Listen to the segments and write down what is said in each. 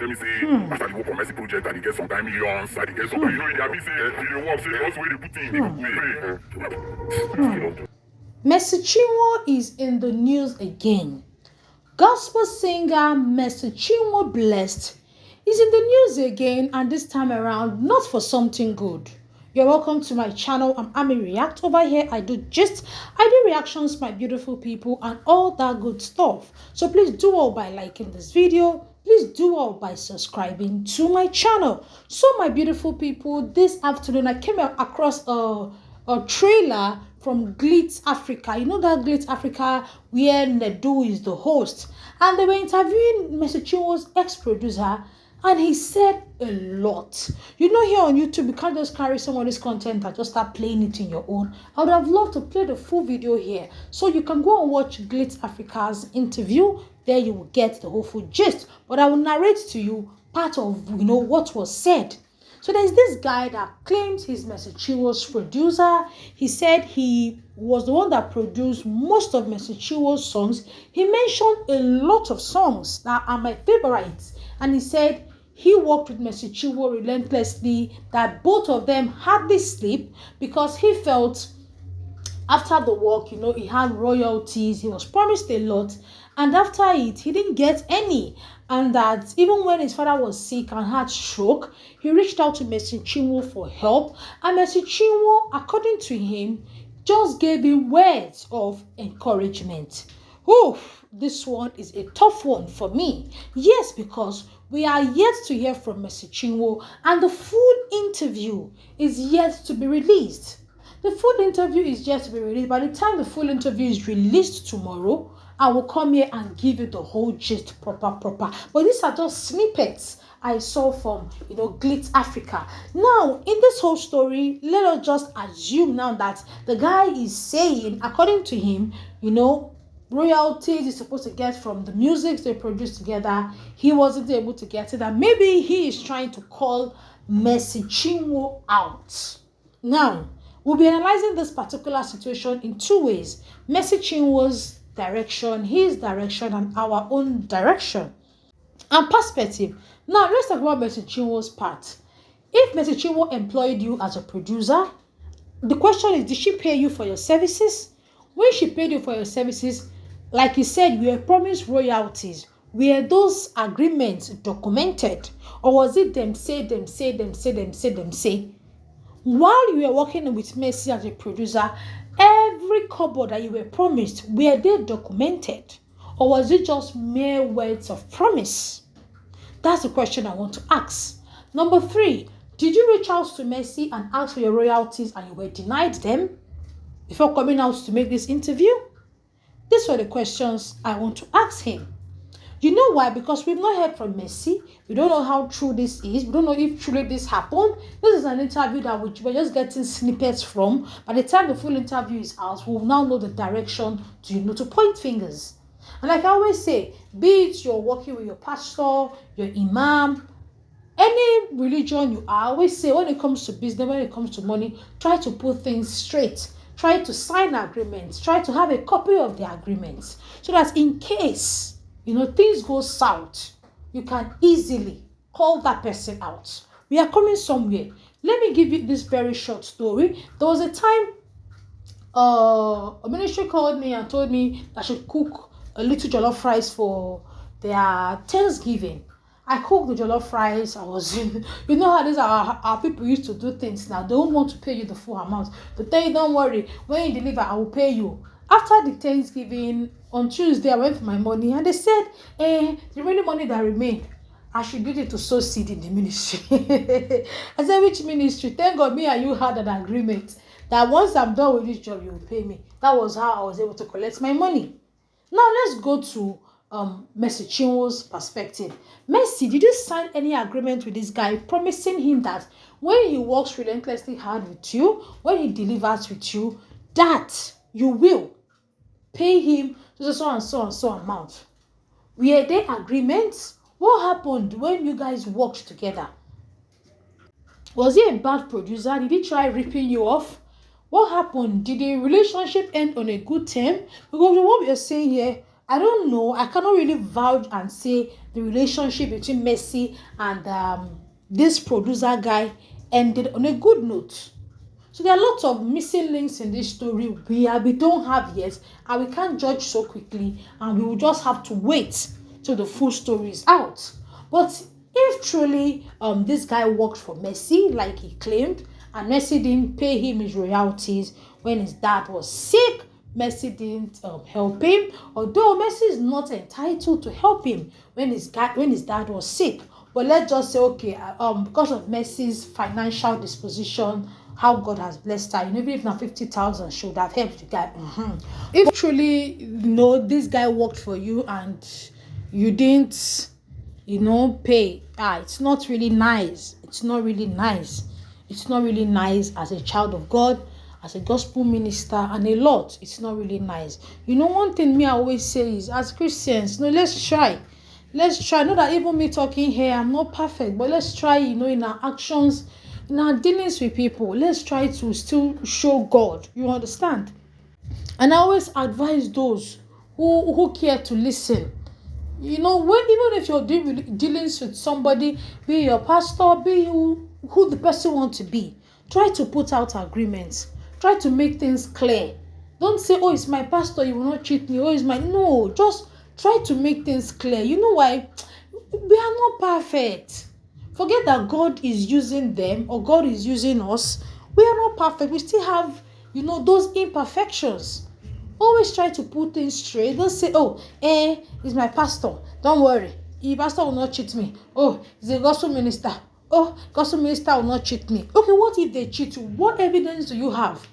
tell me say after the work on Mercy project and they get some kind millions, and they get some kind, you know, in their business, they work, say also where they put in, they go pay. Mercy Chinwo is in the news again. Gospel singer Mercy Chinwo Blessed is in the news again, and this time around not for something good. You're welcome to my channel. I'm a React. Over here I do reactions, my beautiful people, and all that good stuff. So please do all by liking this video. Please do all by subscribing to my channel. So my beautiful people, this afternoon I came across a trailer from Glitz Africa. You know that Glitz Africa where Nedu is the host, and they were interviewing Mercy Chinwo's ex-producer, and he said a lot. You know, here on YouTube, you can't just carry some of this content and just start playing it in your own. I would have loved to play the full video here, so you can go and watch Glitz Africa's interview. There you will get the whole full gist, but I will narrate to you part of, you know, what was said. So there's this guy that claims he's Mercy Chinwo's producer. He said he was the one that produced most of Mercy Chinwo's songs. He mentioned a lot of songs that are my favorites, and he said he worked with Mercy Chinwo relentlessly, that both of them hardly sleep because he felt after the work, you know, he had royalties, he was promised a lot, and after it, he didn't get any. And that even when his father was sick and had stroke, he reached out to Mercy Chinwo for help, and Mercy Chinwo, according to him, just gave him words of encouragement. Oof, this one is a tough one for me. Yes, because we are yet to hear from Mercy Chinwo, and the full interview is yet to be released. The full interview is yet to be released. By the time the full interview is released tomorrow, I will come here and give you the whole gist proper. But these are just snippets I saw from, you know, Glitz Africa. Now, in this whole story, let us just assume now that the guy is saying, according to him, you know, royalties he's supposed to get from the music they produced together, he wasn't able to get it, and maybe he is trying to call Mercy Chinwo out. Now, we'll be analyzing this particular situation in two ways: Mercy Chinwo's direction, his direction, and our own direction and perspective. Now, let's talk about Mercy Chinwo's part. If Mercy Chinwo employed you as a producer, the question is, did she pay you for your services? When she paid you for your services, like you said, you were promised royalties. Were those agreements documented, or was it them say? While you were working with Mercy as a producer, every cupboard that you were promised, were they documented, or was it just mere words of promise? That's the question I want to ask. Number 3, did you reach out to Mercy and ask for your royalties and you were denied them before coming out to make this interview? These were the questions I want to ask him. You know why? Because we've not heard from Mercy. We don't know how true this is. We don't know if truly this happened. This is an interview that we're just getting snippets from. By the time the full interview is out, we'll now know the direction to, you know, to point fingers. And like I always say, be it you're working with your pastor, your imam, any religion you are, I always say, when it comes to business, when it comes to money, try to put things straight. Try to sign agreements. Try to have a copy of the agreements, so that in case, you know, things go south, you can easily call that person out. We are coming somewhere. Let me give you this very short story. There was a time a ministry called me and told me I should cook a little jollof rice for their Thanksgiving. I cooked the jollof rice. I was, you know how these our people used to do things now. They don't want to pay you the full amount. They tell you, don't worry, when you deliver, I will pay you. After the Thanksgiving, on Tuesday, I went for my money, and they said, the remaining money that remained, I should use it to sow seed in the ministry. I said, which ministry? Thank God me and you had an agreement that once I'm done with this job, you will pay me. That was how I was able to collect my money. Now, let's go to Mercy Chinwo's perspective. Mercy, did you sign any agreement with this guy promising him that when he works relentlessly hard with you, when he delivers with you, that you will pay him so and so amount? Were there agreements? What happened when you guys worked together? Was he a bad producer? Did he try ripping you off? What happened? Did the relationship end on a good term? Because what we are saying here, I don't know. I cannot really vouch and say the relationship between Mercy and this producer guy ended on a good note. So there are lots of missing links in this story we don't have yet, and we can't judge so quickly, and we will just have to wait till the full story is out. But if truly this guy worked for Mercy like he claimed, and Mercy didn't pay him his royalties when his dad was sick, Mercy didn't help him, although Mercy is not entitled to help him when his dad was sick. But let's just say, okay, because of Mercy's financial disposition, how God has blessed her, even if now 50,000 should have helped the guy. If truly, this guy worked for you and you didn't, pay, it's not really nice. It's not really nice. It's not really nice as a child of God, as a gospel minister, and a lot. It's not really nice. One thing me I always say is, as Christians, let's try. Let's try. Not that even me talking here, I'm not perfect, but let's try, in our actions, in our dealings with people, let's try to still show God. You understand? And I always advise those who care to listen. When even if you're dealings with somebody, be your pastor, be who the person wants to be, try to put out agreements. Try to make things clear. Don't say, oh, it's my pastor, you will not cheat me. Oh, it's my... No, just try to make things clear. You know why? We are not perfect. Forget that God is using them or God is using us. We are not perfect. We still have, those imperfections. Always try to put things straight. Don't say, oh, it's my pastor. Don't worry. The pastor will not cheat me. Oh, he's a gospel minister. Oh, gospel minister will not cheat me. Okay, what if they cheat you? What evidence do you have?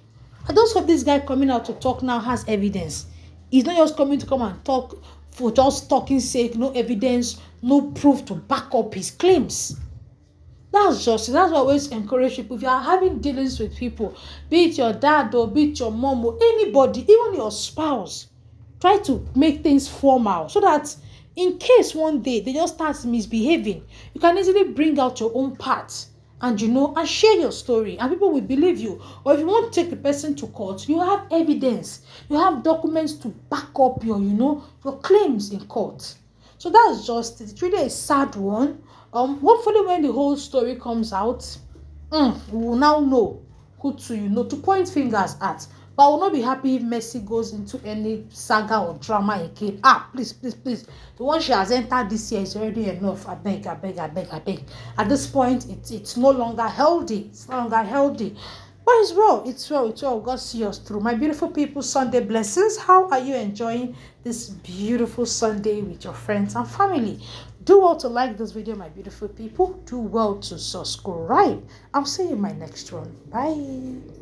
I don't hope this guy coming out to talk now has evidence. He's not just coming to come and talk for just talking sake, no evidence, no proof to back up his claims. That's what I always encourage people. If you are having dealings with people, be it your dad or be it your mom or anybody, even your spouse, try to make things formal so that in case one day they just start misbehaving, you can easily bring out your own part and and share your story, and people will believe you. Or if you want to take the person to court, you have evidence, you have documents to back up your your claims in court. So that's just it. It's really a sad one. Hopefully when the whole story comes out, we will now know who to to point fingers at. But I will not be happy if Mercy goes into any saga or drama again. Please. The one she has entered this year is already enough. I beg. At this point, it's no longer healthy. It's no longer healthy. But it's well. God see us through. My beautiful people, Sunday blessings. How are you enjoying this beautiful Sunday with your friends and family? Do well to like this video, my beautiful people. Do well to subscribe. I'll see you in my next one. Bye.